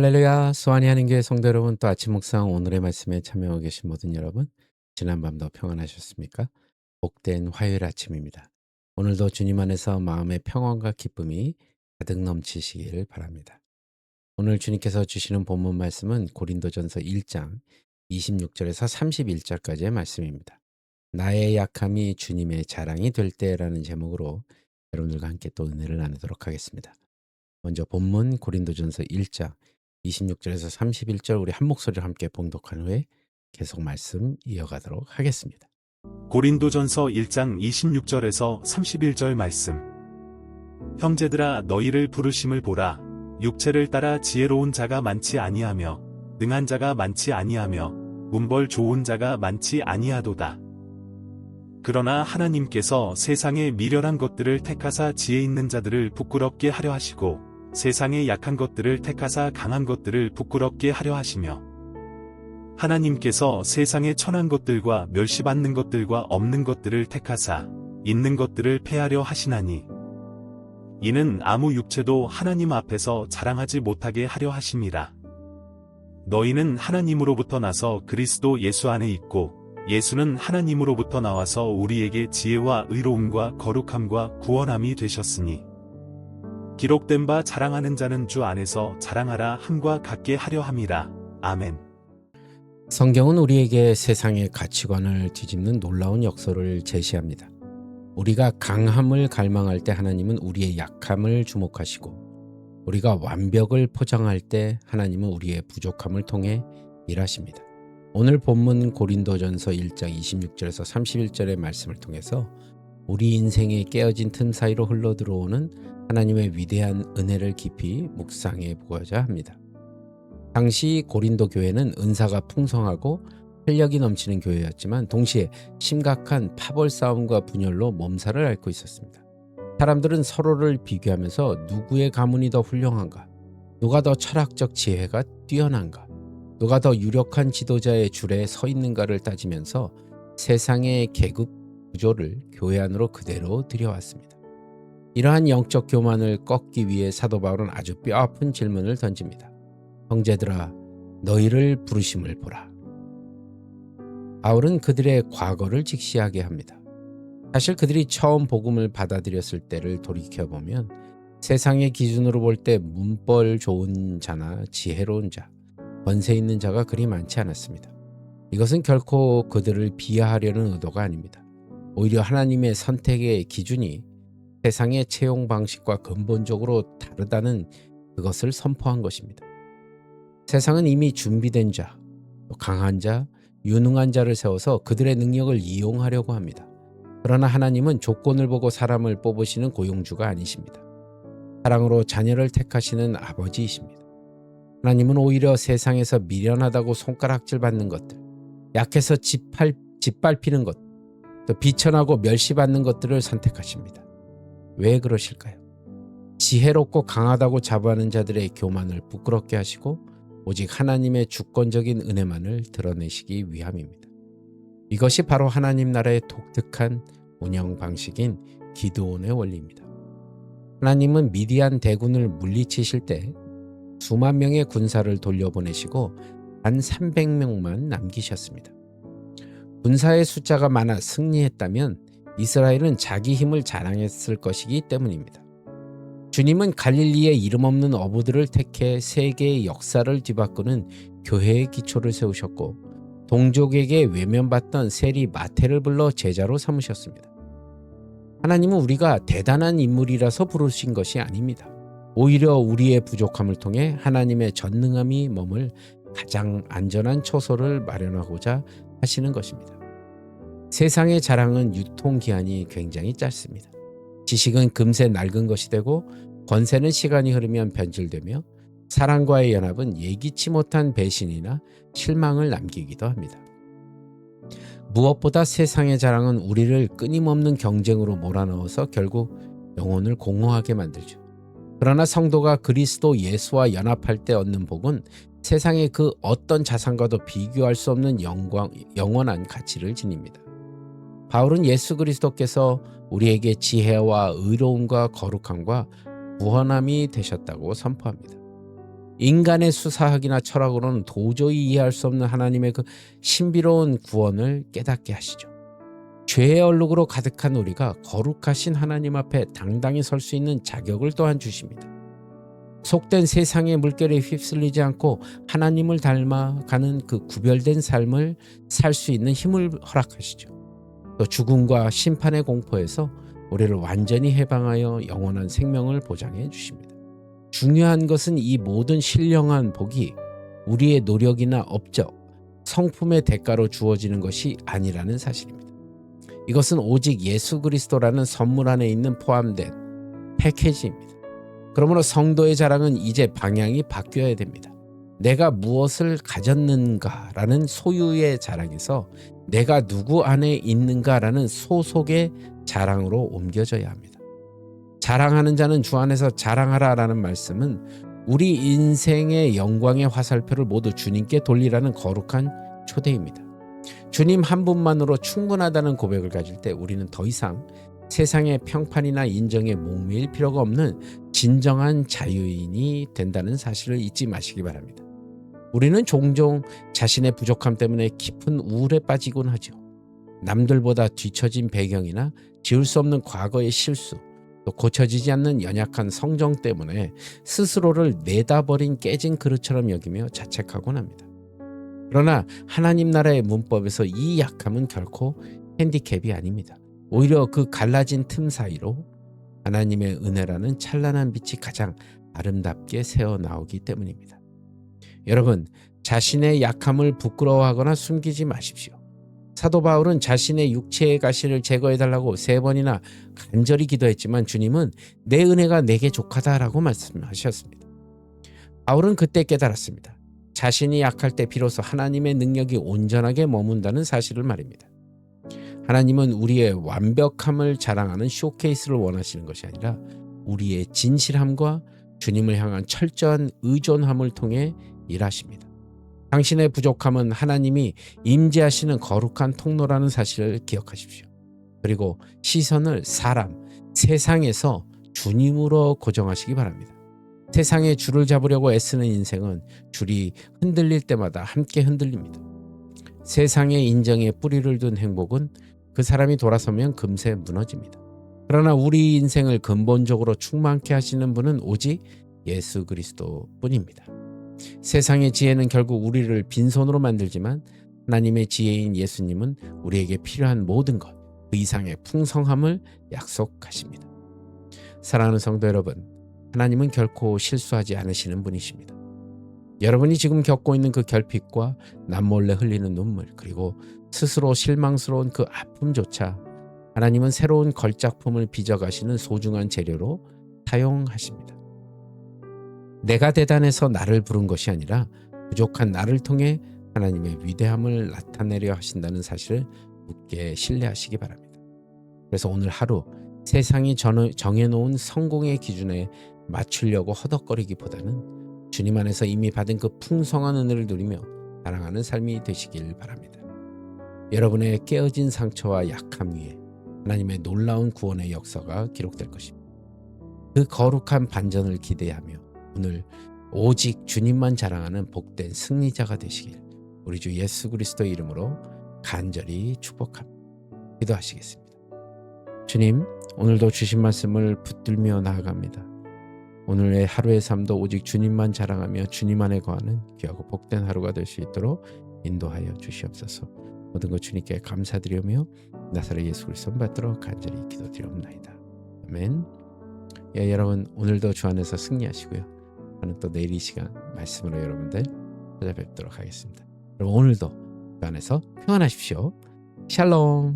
할렐루야, 수완이 하는교회 성도 여러분, 또 아침 묵상 오늘의 말씀에 참여하고 계신 모든 여러분, 지난밤도 평안하셨습니까? 복된 화요일 아침입니다. 오늘도 주님 안에서 마음의 평안과 기쁨이 가득 넘치시길 바랍니다. 오늘 주님께서 주시는 본문 말씀은 고린도전서 1장 26절에서 31절까지의 말씀입니다. 나의 약함이 주님의 자랑이 될 때라는 제목으로 여러분들과 함께 또 은혜를 나누도록 하겠습니다. 먼저 본문 고린도전서 1장 26절에서 31절 우리 한 목소리로 함께 봉독한 후에 계속 말씀 이어가도록 하겠습니다. 고린도전서 1장 26절에서 31절 말씀. 형제들아, 너희를 부르심을 보라. 육체를 따라 지혜로운 자가 많지 아니하며 능한 자가 많지 아니하며 문벌 좋은 자가 많지 아니하도다. 그러나 하나님께서 세상의 미련한 것들을 택하사 지혜 있는 자들을 부끄럽게 하려 하시고 세상의 약한 것들을 택하사 강한 것들을 부끄럽게 하려 하시며 하나님께서 세상의 천한 것들과 멸시받는 것들과 없는 것들을 택하사 있는 것들을 폐하려 하시나니 이는 아무 육체도 하나님 앞에서 자랑하지 못하게 하려 하심이라. 너희는 하나님으로부터 나서 그리스도 예수 안에 있고 예수는 하나님으로부터 나와서 우리에게 지혜와 의로움과 거룩함과 구원함이 되셨으니 기록된 바 자랑하는 자는 주 안에서 자랑하라 함과 같게 하려 함이라. 아멘. 성경은 우리에게 세상의 가치관을 뒤집는 놀라운 역설을 제시합니다. 우리가 강함을 갈망할 때 하나님은 우리의 약함을 주목하시고 우리가 완벽을 포장할 때 하나님은 우리의 부족함을 통해 일하십니다. 오늘 본문 고린도전서 1장 26절에서 31절의 말씀을 통해서 우리 인생에 깨어진 틈 사이로 흘러들어오는 하나님의 위대한 은혜를 깊이 묵상해 보고자 합니다. 당시 고린도 교회는 은사가 풍성하고 활력이 넘치는 교회였지만 동시에 심각한 파벌 싸움과 분열로 몸살을 앓고 있었습니다. 사람들은 서로를 비교하면서 누구의 가문이 더 훌륭한가, 누가 더 철학적 지혜가 뛰어난가, 누가 더 유력한 지도자의 줄에 서 있는가를 따지면서 세상의 계급 구조를 교회 안으로 그대로 들여왔습니다. 이러한 영적 교만을 꺾기 위해 사도 바울은 아주 뼈아픈 질문을 던집니다. 형제들아, 너희를 부르심을 보라. 바울은 그들의 과거를 직시하게 합니다. 사실 그들이 처음 복음을 받아들였을 때를 돌이켜보면 세상의 기준으로 볼 때 문벌 좋은 자나 지혜로운 자, 권세 있는 자가 그리 많지 않았습니다. 이것은 결코 그들을 비하하려는 의도가 아닙니다. 오히려 하나님의 선택의 기준이 세상의 채용 방식과 근본적으로 다르다는 그것을 선포한 것입니다. 세상은 이미 준비된 자, 강한 자, 유능한 자를 세워서 그들의 능력을 이용하려고 합니다. 그러나 하나님은 조건을 보고 사람을 뽑으시는 고용주가 아니십니다. 사랑으로 자녀를 택하시는 아버지이십니다. 하나님은 오히려 세상에서 미련하다고 손가락질 받는 것들, 약해서 짓밟히는 것, 또 비천하고 멸시받는 것들을 선택하십니다. 왜 그러실까요? 지혜롭고 강하다고 자부하는 자들의 교만을 부끄럽게 하시고 오직 하나님의 주권적인 은혜만을 드러내시기 위함입니다. 이것이 바로 하나님 나라의 독특한 운영 방식인 기드온의 원리입니다. 하나님은 미디안 대군을 물리치실 때 수만 명의 군사를 돌려보내시고 단 300명만 남기셨습니다. 군사의 숫자가 많아 승리했다면 이스라엘은 자기 힘을 자랑했을 것이기 때문입니다. 주님은 갈릴리의 이름 없는 어부들을 택해 세계의 역사를 뒤바꾸는 교회의 기초를 세우셨고 동족에게 외면받던 세리 마태를 불러 제자로 삼으셨습니다. 하나님은 우리가 대단한 인물이라서 부르신 것이 아닙니다. 오히려 우리의 부족함을 통해 하나님의 전능함이 머물 가장 안전한 처소를 마련하고자 하시는 것입니다. 세상의 자랑은 유통기한이 굉장히 짧습니다. 지식은 금세 낡은 것이 되고 권세는 시간이 흐르면 변질되며 사랑과의 연합은 예기치 못한 배신이나 실망을 남기기도 합니다. 무엇보다 세상의 자랑은 우리를 끊임없는 경쟁으로 몰아넣어서 결국 영혼을 공허하게 만들죠. 그러나 성도가 그리스도 예수와 연합할 때 얻는 복은 세상의 그 어떤 자산과도 비교할 수 없는 영원한 가치를 지닙니다. 바울은 예수 그리스도께서 우리에게 지혜와 의로움과 거룩함과 구원함이 되셨다고 선포합니다. 인간의 수사학이나 철학으로는 도저히 이해할 수 없는 하나님의 그 신비로운 구원을 깨닫게 하시죠. 죄의 얼룩으로 가득한 우리가 거룩하신 하나님 앞에 당당히 설 수 있는 자격을 또한 주십니다. 속된 세상의 물결에 휩쓸리지 않고 하나님을 닮아가는 그 구별된 삶을 살 수 있는 힘을 허락하시죠. 또 죽음과 심판의 공포에서 우리를 완전히 해방하여 영원한 생명을 보장해 주십니다. 중요한 것은 이 모든 신령한 복이 우리의 노력이나 업적, 성품의 대가로 주어지는 것이 아니라는 사실입니다. 이것은 오직 예수 그리스도라는 선물 안에 있는 포함된 패키지입니다. 그러므로 성도의 자랑은 이제 방향이 바뀌어야 됩니다. 내가 무엇을 가졌는가라는 소유의 자랑에서 내가 누구 안에 있는가라는 소속의 자랑으로 옮겨져야 합니다. 자랑하는 자는 주 안에서 자랑하라라는 말씀은 우리 인생의 영광의 화살표를 모두 주님께 돌리라는 거룩한 초대입니다. 주님 한 분만으로 충분하다는 고백을 가질 때 우리는 더 이상 세상의 평판이나 인정에 목매일 필요가 없는 진정한 자유인이 된다는 사실을 잊지 마시기 바랍니다. 우리는 종종 자신의 부족함 때문에 깊은 우울에 빠지곤 하죠. 남들보다 뒤처진 배경이나 지울 수 없는 과거의 실수, 또 고쳐지지 않는 연약한 성정 때문에 스스로를 내다버린 깨진 그릇처럼 여기며 자책하곤 합니다. 그러나 하나님 나라의 문법에서 이 약함은 결코 핸디캡이 아닙니다. 오히려 그 갈라진 틈 사이로 하나님의 은혜라는 찬란한 빛이 가장 아름답게 새어나오기 때문입니다. 여러분, 자신의 약함을 부끄러워하거나 숨기지 마십시오. 사도 바울은 자신의 육체의 가시를 제거해달라고 3번이나 간절히 기도했지만 주님은 내 은혜가 내게 족하다라고 말씀하셨습니다. 바울은 그때 깨달았습니다. 자신이 약할 때 비로소 하나님의 능력이 온전하게 머문다는 사실을 말입니다. 하나님은 우리의 완벽함을 자랑하는 쇼케이스를 원하시는 것이 아니라 우리의 진실함과 주님을 향한 철저한 의존함을 통해 일하십니다. 당신의 부족함은 하나님이 임재하시는 거룩한 통로라는 사실을 기억하십시오. 그리고 시선을 사람, 세상에서 주님으로 고정하시기 바랍니다. 세상에 줄을 잡으려고 애쓰는 인생은 줄이 흔들릴 때마다 함께 흔들립니다. 세상의 인정에 뿌리를 둔 행복은 그 사람이 돌아서면 금세 무너집니다. 그러나 우리 인생을 근본적으로 충만케 하시는 분은 오직 예수 그리스도뿐입니다. 세상의 지혜는 결국 우리를 빈손으로 만들지만 하나님의 지혜인 예수님은 우리에게 필요한 모든 것, 그 이상의 풍성함을 약속하십니다. 사랑하는 성도 여러분, 하나님은 결코 실수하지 않으시는 분이십니다. 여러분이 지금 겪고 있는 그 결핍과 남몰래 흘리는 눈물, 그리고 스스로 실망스러운 그 아픔조차 하나님은 새로운 걸작품을 빚어가시는 소중한 재료로 사용하십니다. 내가 대단해서 나를 부른 것이 아니라 부족한 나를 통해 하나님의 위대함을 나타내려 하신다는 사실을 굳게 신뢰하시기 바랍니다. 그래서 오늘 하루 세상이 정해놓은 성공의 기준에 맞추려고 허덕거리기보다는 주님 안에서 이미 받은 그 풍성한 은혜를 누리며 사랑하는 삶이 되시길 바랍니다. 여러분의 깨어진 상처와 약함 위에 하나님의 놀라운 구원의 역사가 기록될 것입니다. 그 거룩한 반전을 기대하며 오늘 오직 주님만 자랑하는 복된 승리자가 되시길 우리 주 예수 그리스도의 이름으로 간절히 축복합니다. 기도하시겠습니다. 주님, 오늘도 주신 말씀을 붙들며 나아갑니다. 오늘의 하루의 삶도 오직 주님만 자랑하며 주님 안에 거하는 귀하고 복된 하루가 될 수 있도록 인도하여 주시옵소서. 모든 것 주님께 감사드리며 나사렛 예수 그리스도 받들어 간절히 기도드리옵나이다. 아멘. 여러분, 오늘도 주 안에서 승리하시고요. 저는 또 내일 이 시간 말씀으로 여러분들 찾아뵙도록 하겠습니다. 여러분, 오늘도 주 안에서 평안하십시오. 샬롬.